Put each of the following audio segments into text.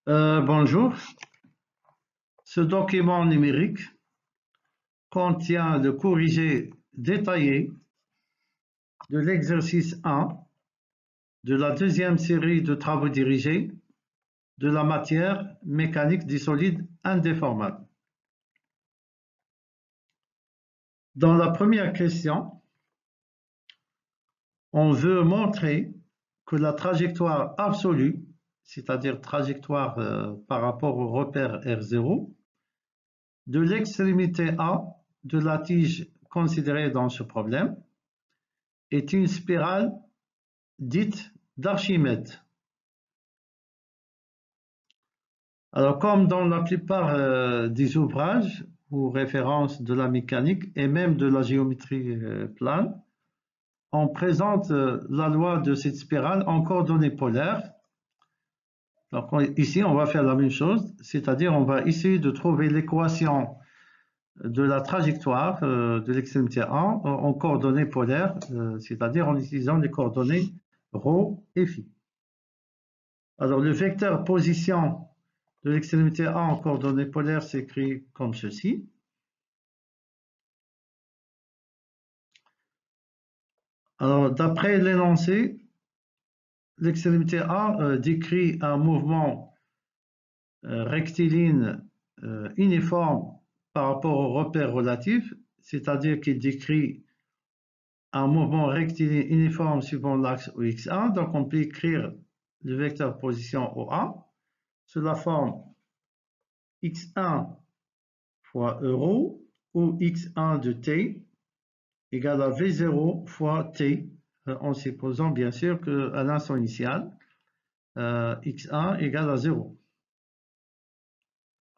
Bonjour. Ce document numérique contient le corrigé détaillé de l'exercice 1 de la deuxième série de travaux dirigés de la matière mécanique des solides indéformables. Dans la première question, on veut montrer que la trajectoire absolue, c'est-à-dire trajectoire par rapport au repère R0, de l'extrémité A de la tige considérée dans ce problème est une spirale dite d'Archimède. Alors, comme dans la plupart des ouvrages ou références de la mécanique et même de la géométrie plane, on présente la loi de cette spirale en coordonnées polaires. Donc, ici, on va faire la même chose, c'est-à-dire on va essayer de trouver l'équation de la trajectoire de l'extrémité A en coordonnées polaires, c'est-à-dire en utilisant les coordonnées ρ et φ. Alors, le vecteur position de l'extrémité A en coordonnées polaires s'écrit comme ceci. Alors, d'après l'énoncé, l'extrémité A décrit un mouvement rectiligne uniforme par rapport au repère relatif, c'est-à-dire qu'il décrit un mouvement rectiligne uniforme suivant l'axe OX1. Donc, on peut écrire le vecteur position OA sous la forme x1 fois euro ou x1 de t égale à V0 fois t, en supposant bien sûr qu'à l'instant initial, x1 égale à 0.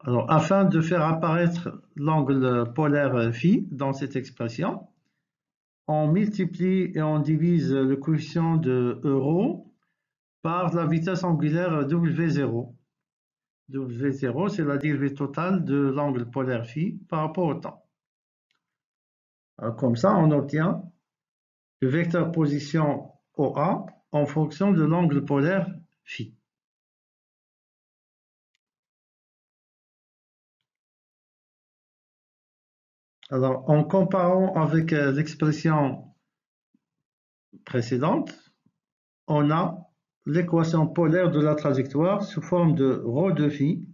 Alors, afin de faire apparaître l'angle polaire phi dans cette expression, on multiplie et on divise le coefficient de euro par la vitesse angulaire W0. W0, c'est la dérivée totale de l'angle polaire phi par rapport au temps. Alors, comme ça, on obtient le vecteur position OA en fonction de l'angle polaire phi. Alors, en comparant avec l'expression précédente, on a l'équation polaire de la trajectoire sous forme de ρ de phi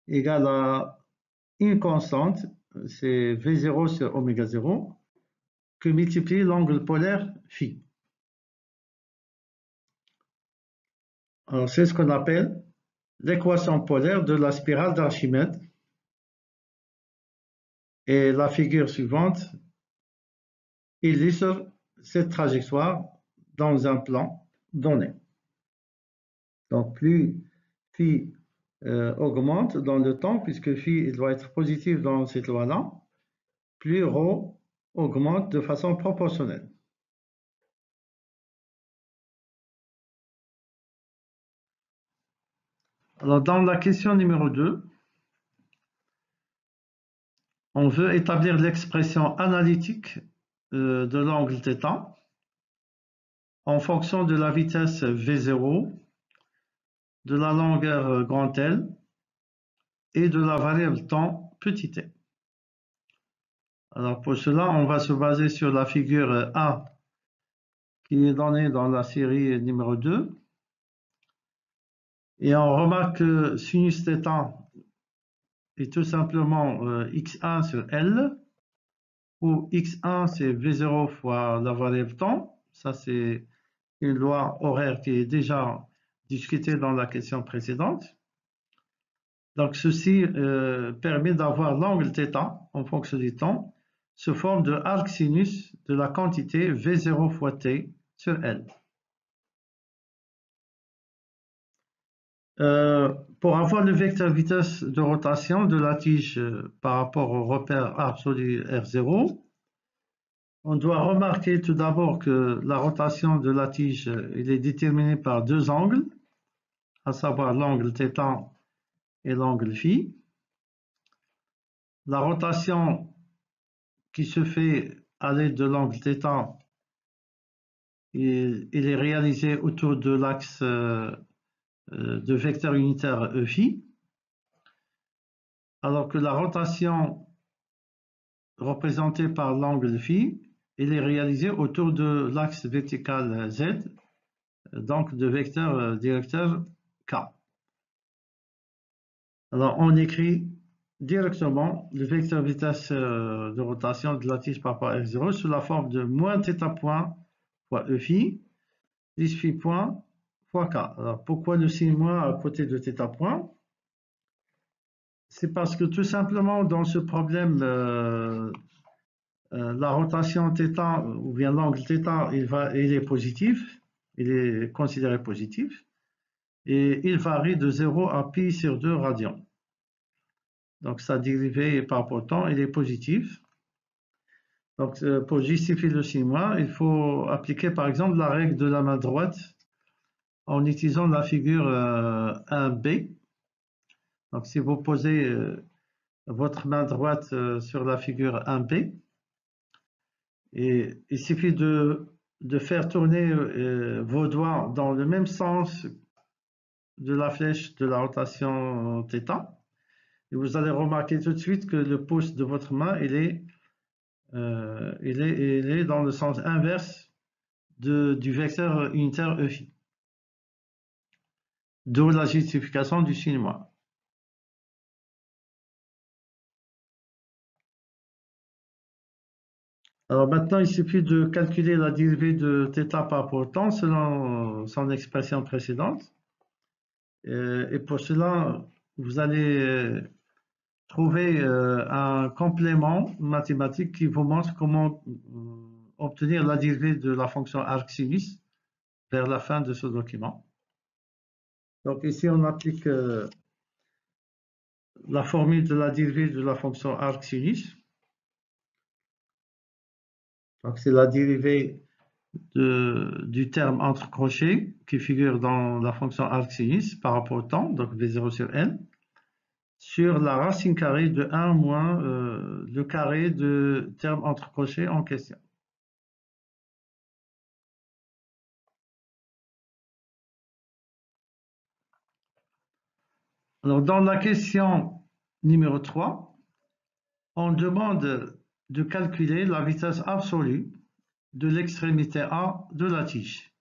égale à une constante, c'est V0 sur oméga 0, que multiplie l'angle polaire phi. Alors, c'est ce qu'on appelle l'équation polaire de la spirale d'Archimède. Et la figure suivante illustre cette trajectoire dans un plan donné. Donc, plus phi augmente dans le temps, puisque phi doit être positif dans cette loi-là, plus ρ augmente de façon proportionnelle. Alors, dans la question numéro 2, on veut établir l'expression analytique de l'angle θ en fonction de la vitesse V0, de la longueur grand L et de la variable temps petit t. Alors pour cela, on va se baser sur la figure A qui est donnée dans la série numéro 2. Et on remarque que sinus θ est tout simplement x1 sur L, où x1 c'est V0 fois la variable temps. Ça c'est une loi horaire qui est déjà discutée dans la question précédente. Donc ceci permet d'avoir l'angle θ en fonction du temps sous forme de arc sinus de la quantité V0 fois t sur L. Pour avoir le vecteur vitesse de rotation de la tige par rapport au repère absolu R0, on doit remarquer tout d'abord que la rotation de la tige est déterminée par deux angles, à savoir l'angle θ et l'angle phi. La rotation qui se fait à l'aide de l'angle θ, il est réalisé autour de l'axe de vecteur unitaire phi, alors que la rotation représentée par l'angle phi, elle est réalisée autour de l'axe vertical z, donc de vecteur directeur k. Alors on écrit directement le vecteur vitesse de rotation de la tige par rapport à R0 sous la forme de moins θ point fois E phi plus phi point fois k. Alors pourquoi le signe moins à côté de θ point? C'est parce que tout simplement dans ce problème, la rotation θ ou bien l'angle θ, il est positif, il est considéré positif et il varie de 0 à pi sur 2 radians. Donc sa dérivée par rapport au temps, il est positif. Donc pour justifier le signe moins, il faut appliquer par exemple la règle de la main droite en utilisant la figure 1b. Donc si vous posez votre main droite sur la figure 1b, et il suffit de faire tourner vos doigts dans le même sens de la flèche de la rotation θ, et vous allez remarquer tout de suite que le pouce de votre main, il est dans le sens inverse du vecteur unitaire E phi. D'où la justification du signe moins. Alors maintenant, il suffit de calculer la dérivée de θ par rapport au temps selon son expression précédente. Et pour cela, vous allez trouver un complément mathématique qui vous montre comment obtenir la dérivée de la fonction arc-sinus vers la fin de ce document. Donc ici, on applique la formule de la dérivée de la fonction arc-sinus. Donc c'est la dérivée du terme entre crochets qui figure dans la fonction arc-sinus par rapport au temps, donc V0 sur n, sur la racine carrée de 1 moins le carré de terme entre crochets en question. Alors dans la question numéro 3, on demande de calculer la vitesse absolue de l'extrémité A de la tige.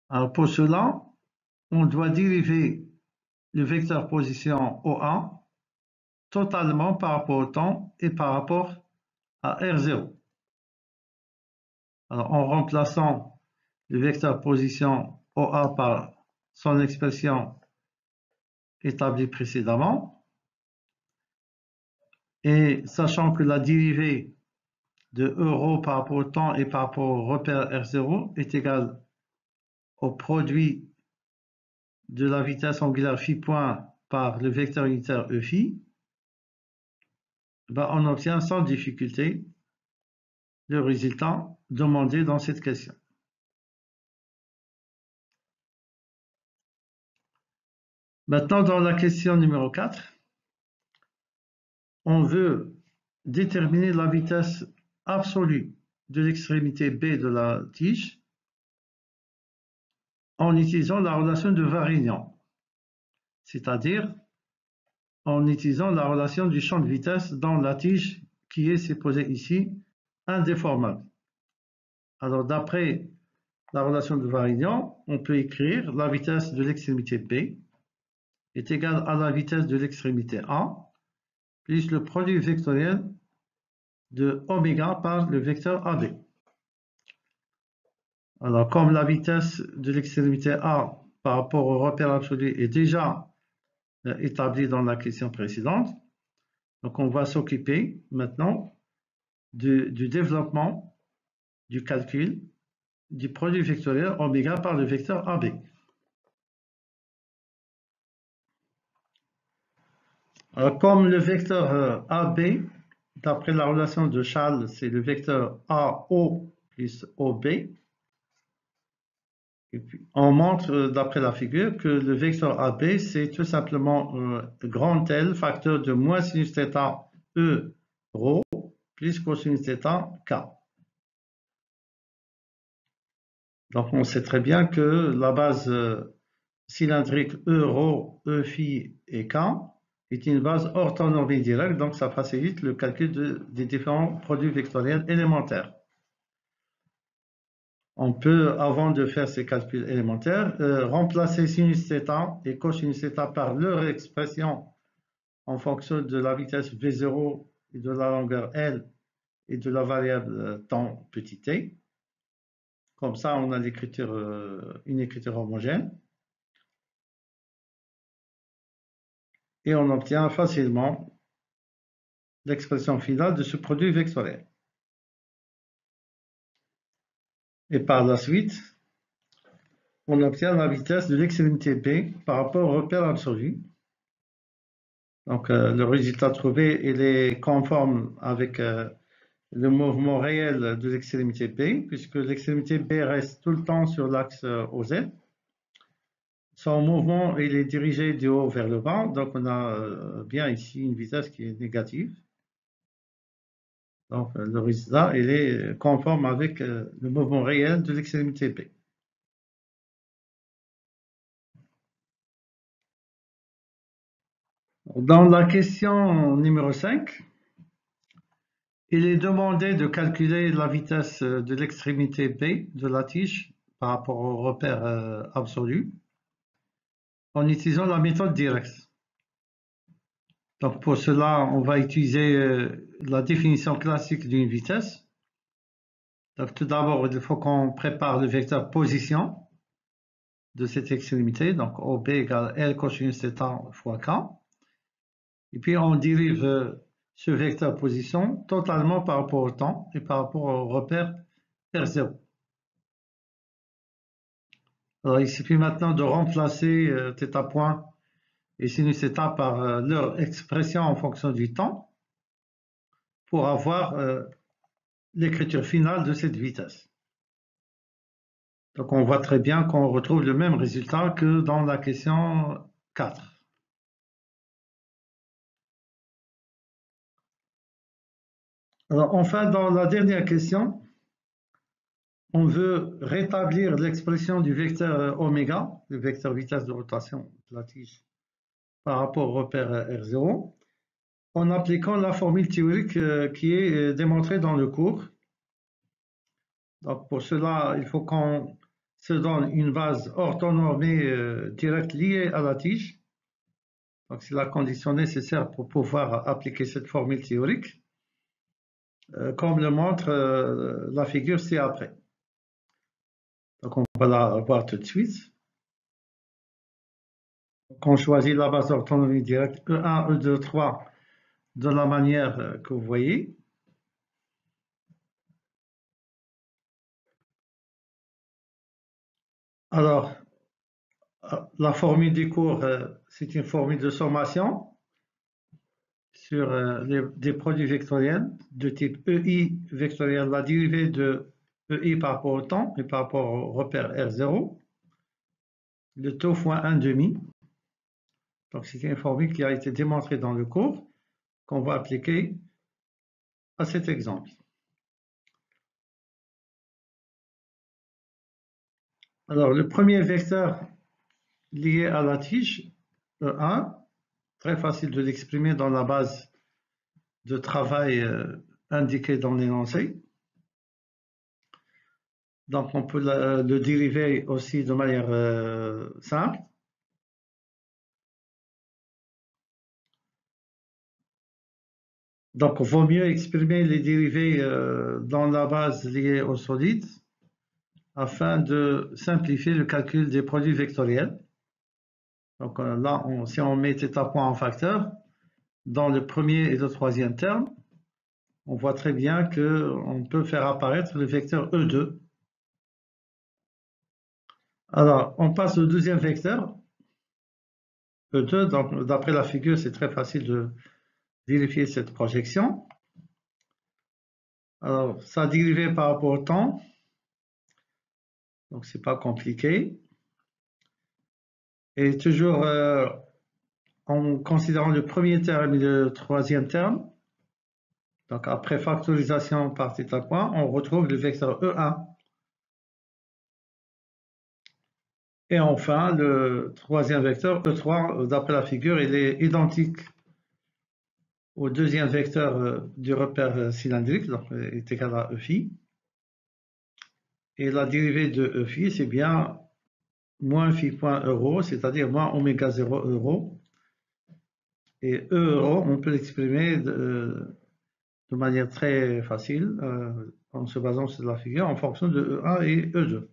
Alors pour cela, on doit dériver le vecteur position OA totalement par rapport au temps et par rapport à R0. Alors en remplaçant le vecteur position OA par son expression établie précédemment, et sachant que la dérivée de euro par rapport au temps et par rapport au repère R0 est égale au produit de la vitesse angulaire phi point par le vecteur unitaire E phi, on obtient sans difficulté le résultat demandé dans cette question. Maintenant, dans la question numéro 4, on veut déterminer la vitesse absolue de l'extrémité B de la tige en utilisant la relation de Varignon, c'est-à-dire en utilisant la relation du champ de vitesse dans la tige qui est supposée ici indéformable. Alors d'après la relation de Varignon, on peut écrire la vitesse de l'extrémité B est égale à la vitesse de l'extrémité A plus le produit vectoriel de oméga par le vecteur AB. Alors comme la vitesse de l'extrémité A par rapport au repère absolu est déjà établie dans la question précédente, donc on va s'occuper maintenant du développement du calcul du produit vectoriel oméga par le vecteur AB. Alors, comme le vecteur AB, d'après la relation de Charles, c'est le vecteur AO plus OB. Et puis, on montre d'après la figure que le vecteur AB, c'est tout simplement grand L, facteur de moins sinus θ E rho plus cosinus θ K. Donc, on sait très bien que la base cylindrique E, ρ, E, phi et K est une base orthonormée directe, donc ça facilite le calcul des différents produits vectoriels élémentaires. On peut, avant de faire ces calculs élémentaires, remplacer sinus θ et cosinus θ par leur expression en fonction de la vitesse V0 et de la longueur L et de la variable temps petit t. Comme ça, on a une écriture homogène. Et on obtient facilement l'expression finale de ce produit vectoriel. Et par la suite, on obtient la vitesse de l'extrémité B par rapport au repère absolu. Donc, le résultat trouvé, il est conforme avec le mouvement réel de l'extrémité B, puisque l'extrémité B reste tout le temps sur l'axe OZ. Son mouvement, il est dirigé du haut vers le bas, donc on a bien ici une vitesse qui est négative. Donc, le résultat, il est conforme avec le mouvement réel de l'extrémité B. Dans la question numéro 5, il est demandé de calculer la vitesse de l'extrémité B de la tige par rapport au repère absolu en utilisant la méthode directe. Donc pour cela, on va utiliser la définition classique d'une vitesse. Donc tout d'abord, il faut qu'on prépare le vecteur position de cette extrémité. Donc OB égale L cosinus θ fois K. Et puis on dérive ce vecteur position totalement par rapport au temps et par rapport au repère R0. Alors il suffit maintenant de remplacer θ point et sinus θ par leur expression en fonction du temps pour avoir l'écriture finale de cette vitesse. Donc on voit très bien qu'on retrouve le même résultat que dans la question 4. Alors enfin, dans la dernière question, on veut rétablir l'expression du vecteur oméga, le vecteur vitesse de rotation de la tige, par rapport au repère R0, en appliquant la formule théorique qui est démontrée dans le cours. Donc pour cela, il faut qu'on se donne une base orthonormée directe liée à la tige. Donc c'est la condition nécessaire pour pouvoir appliquer cette formule théorique, comme le montre la figure ci-après. Donc on va la voir tout de suite. Donc on choisit la base orthonormée directe E1, E2, 3 de la manière que vous voyez. Alors, la formule du cours, c'est une formule de sommation sur des produits vectoriels de type EI vectoriel, la dérivée de EI par rapport au temps et par rapport au repère R0, le taux fois 1,5. Donc, c'est une formule qui a été démontrée dans le cours qu'on va appliquer à cet exemple. Alors, le premier vecteur lié à la tige, E1, très facile de l'exprimer dans la base de travail indiquée dans l'énoncé. Donc, on peut le dériver aussi de manière simple. Donc, il vaut mieux exprimer les dérivés dans la base liée au solide afin de simplifier le calcul des produits vectoriels. Donc là, si on met θ point en facteur, dans le premier et le troisième terme, on voit très bien qu'on peut faire apparaître le vecteur E2. Alors, on passe au deuxième vecteur, E2. Donc, d'après la figure, c'est très facile de vérifier cette projection. Alors, ça dérivé par rapport au temps. Donc, c'est pas compliqué. Et toujours en considérant le premier terme et le troisième terme, donc après factorisation par θ point, on retrouve le vecteur E1. Et enfin, le troisième vecteur, E3, d'après la figure, il est identique au deuxième vecteur du repère cylindrique, donc il est égal à E phi. Et la dérivée de E phi, c'est bien moins phi point euro, c'est-à-dire moins oméga 0 euro. Et E euro, on peut l'exprimer de manière très facile en se basant sur la figure en fonction de E1 et E2.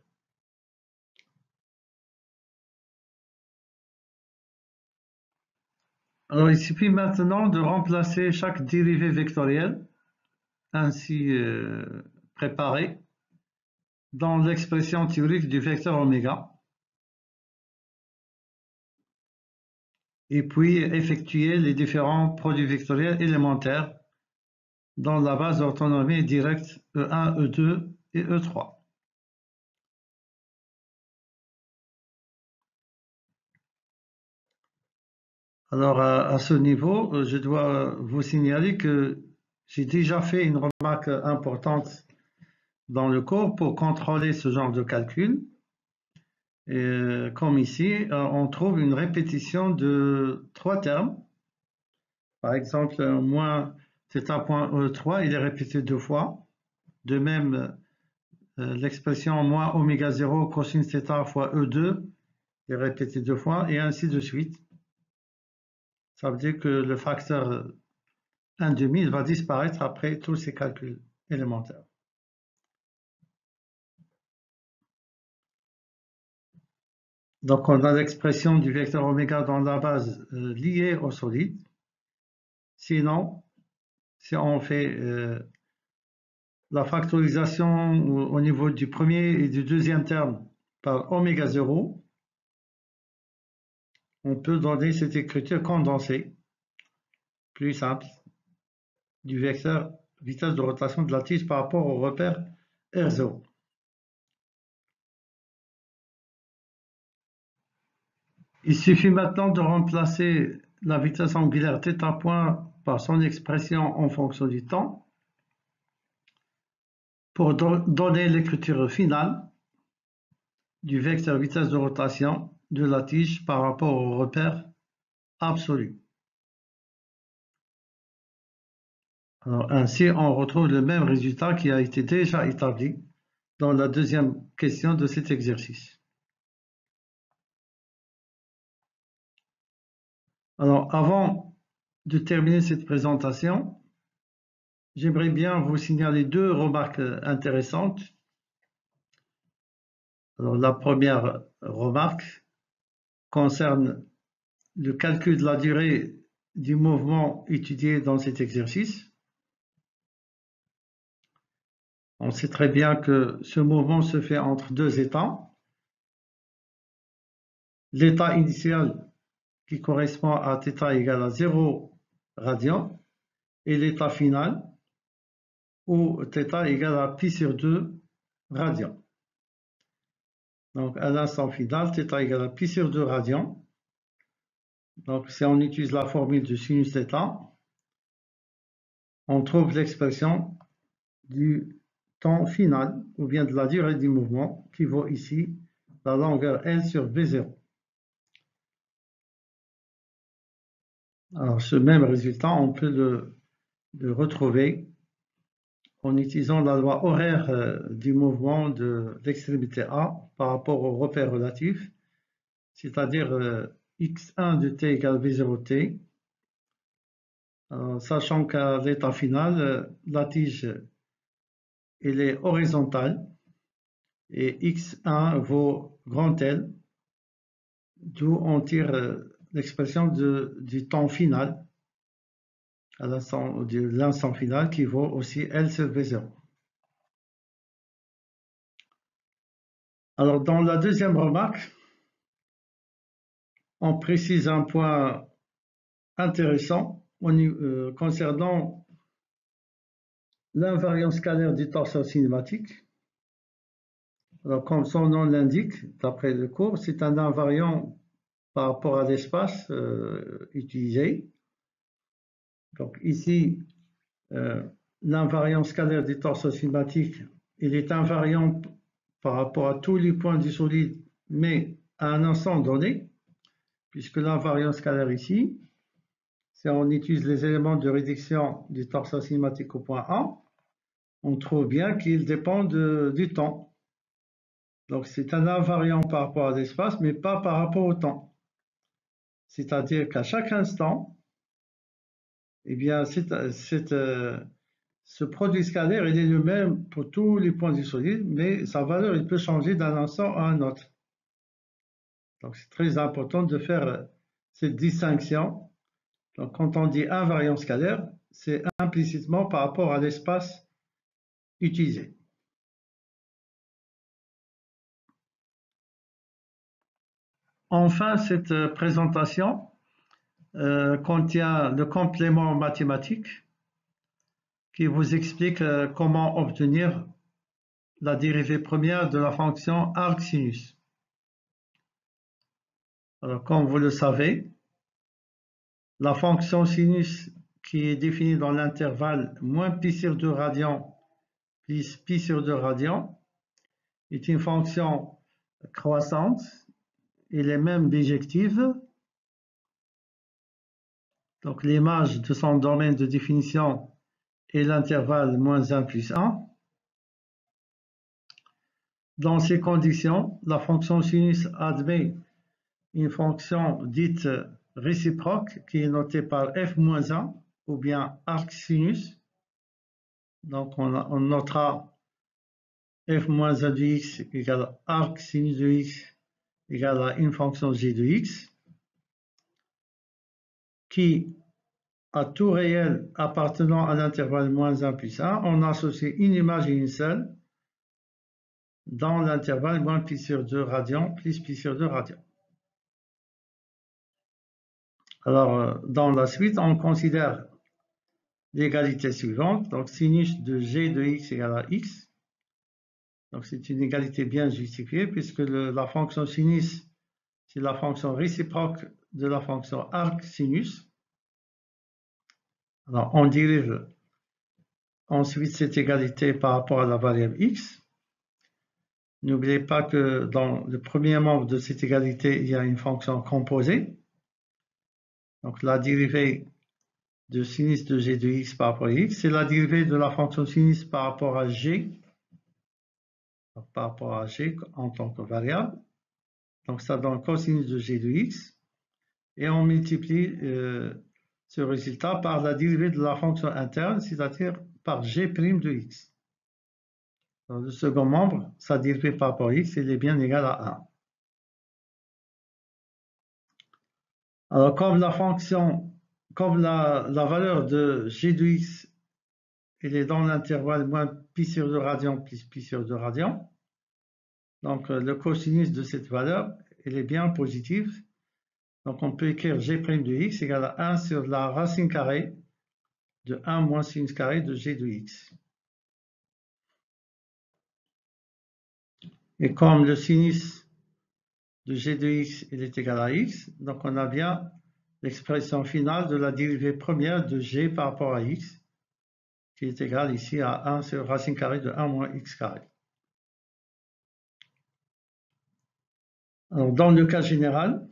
Alors, il suffit maintenant de remplacer chaque dérivée vectorielle ainsi préparée dans l'expression théorique du vecteur oméga et puis effectuer les différents produits vectoriels élémentaires dans la base d'orthonormée directe E1, E2 et E3. Alors, à ce niveau, je dois vous signaler que j'ai déjà fait une remarque importante dans le cours pour contrôler ce genre de calcul. Et, comme ici, on trouve une répétition de 3 termes. Par exemple, moins θ.E3, il est répété 2 fois. De même, l'expression moins oméga 0 cosinus θ fois E2 est répété 2 fois, et ainsi de suite. Ça veut dire que le facteur 1,5 va disparaître après tous ces calculs élémentaires. Donc, on a l'expression du vecteur oméga dans la base liée au solide. Sinon, si on fait la factorisation au niveau du premier et du deuxième terme par oméga 0, on peut donner cette écriture condensée, plus simple, du vecteur vitesse de rotation de la tige par rapport au repère R0. Il suffit maintenant de remplacer la vitesse angulaire θ point par son expression en fonction du temps pour donner l'écriture finale du vecteur vitesse de rotation de la tige par rapport au repère absolu. Alors, ainsi, on retrouve le même résultat qui a été déjà établi dans la deuxième question de cet exercice. Alors, avant de terminer cette présentation, j'aimerais bien vous signaler deux remarques intéressantes. Alors, la première remarque concerne le calcul de la durée du mouvement étudié dans cet exercice. On sait très bien que ce mouvement se fait entre deux états. L'état initial qui correspond à θ égale à 0 radian et l'état final où θ égale à pi sur 2 radian. Donc à l'instant final, θ égale à pi sur 2 radian. Donc si on utilise la formule de sinus θ, on trouve l'expression du temps final ou bien de la durée du mouvement qui vaut ici la longueur L sur V0. Alors ce même résultat, on peut le retrouver en utilisant la loi horaire du mouvement de l'extrémité A par rapport au repère relatif, c'est-à-dire x1 de t égale v0t, sachant qu'à l'état final, la tige elle est horizontale et x1 vaut grand L, d'où on tire l'expression du temps final à l'instant final qui vaut aussi L sur V0. Alors dans la deuxième remarque, on précise un point intéressant concernant l'invariant scalaire du torseur cinématique. Alors comme son nom l'indique, d'après le cours, c'est un invariant par rapport à l'espace utilisé. Donc ici, l'invariant scalaire du torseur cinématique, il est invariant par rapport à tous les points du solide, mais à un instant donné, puisque l'invariant scalaire ici, si on utilise les éléments de réduction du torsion cinématique au point A, on trouve bien qu'il dépend du temps. Donc c'est un invariant par rapport à l'espace, mais pas par rapport au temps. C'est-à-dire qu'à chaque instant, eh bien, ce produit scalaire, il est le même pour tous les points du solide, mais sa valeur, il peut changer d'un instant à un autre. Donc c'est très important de faire cette distinction. Donc quand on dit invariant scalaire, c'est implicitement par rapport à l'espace utilisé. Enfin, cette présentation contient le complément mathématique qui vous explique comment obtenir la dérivée première de la fonction arc-sinus. Alors, comme vous le savez, la fonction sinus qui est définie dans l'intervalle moins pi sur 2 radians plus pi sur 2 radians est une fonction croissante. Elle est même bijective. Donc l'image de son domaine de définition est l'intervalle moins 1 plus 1. Dans ces conditions, la fonction sinus admet une fonction dite réciproque qui est notée par f-1 ou bien arc sinus. Donc on notera f-1 de x égale arc sinus de x égale à une fonction g de x qui, à tout réel appartenant à l'intervalle moins 1 plus 1, on associe une image et une seule dans l'intervalle moins pi sur 2 radians plus pi sur 2 radians. Alors, dans la suite, on considère l'égalité suivante. Donc, sinus de g de x égale à x. Donc, c'est une égalité bien justifiée puisque la fonction sinus, c'est la fonction réciproque de la fonction arc sinus. Alors, on dérive ensuite cette égalité par rapport à la variable x. N'oubliez pas que dans le premier membre de cette égalité, il y a une fonction composée. Donc, la dérivée de sinus de g de x par rapport à x, c'est la dérivée de la fonction sinus par rapport à g, en tant que variable. Donc ça donne cosinus de g de x, et on multiplie ce résultat par la dérivée de la fonction interne, c'est-à-dire par g' de x. Dans le second membre, sa dérivée par rapport à x, elle est bien égale à 1. Alors comme la valeur de g de x, elle est dans l'intervalle moins pi sur 2 radians plus pi sur 2 radians. Donc le cosinus de cette valeur, elle est bien positive. Donc on peut écrire g' de x égale à 1 sur la racine carrée de 1 moins sinus carré de g de x. Et comme le sinus de g de x il est égal à x, donc on a bien l'expression finale de la dérivée première de g par rapport à x, qui est égale ici à 1 sur racine carrée de 1 moins x carré. Alors, dans le cas général,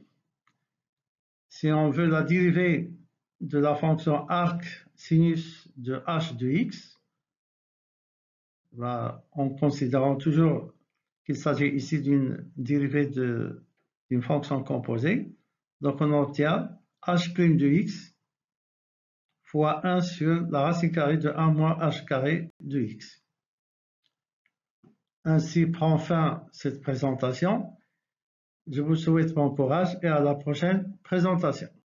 si on veut la dérivée de la fonction arc sinus de h de x, en considérant toujours qu'il s'agit ici d'une dérivée d'une fonction composée, donc on obtient h' de x fois 1 sur la racine carrée de 1 moins h carré de x. Ainsi prend fin cette présentation. Je vous souhaite bon courage et à la prochaine présentation.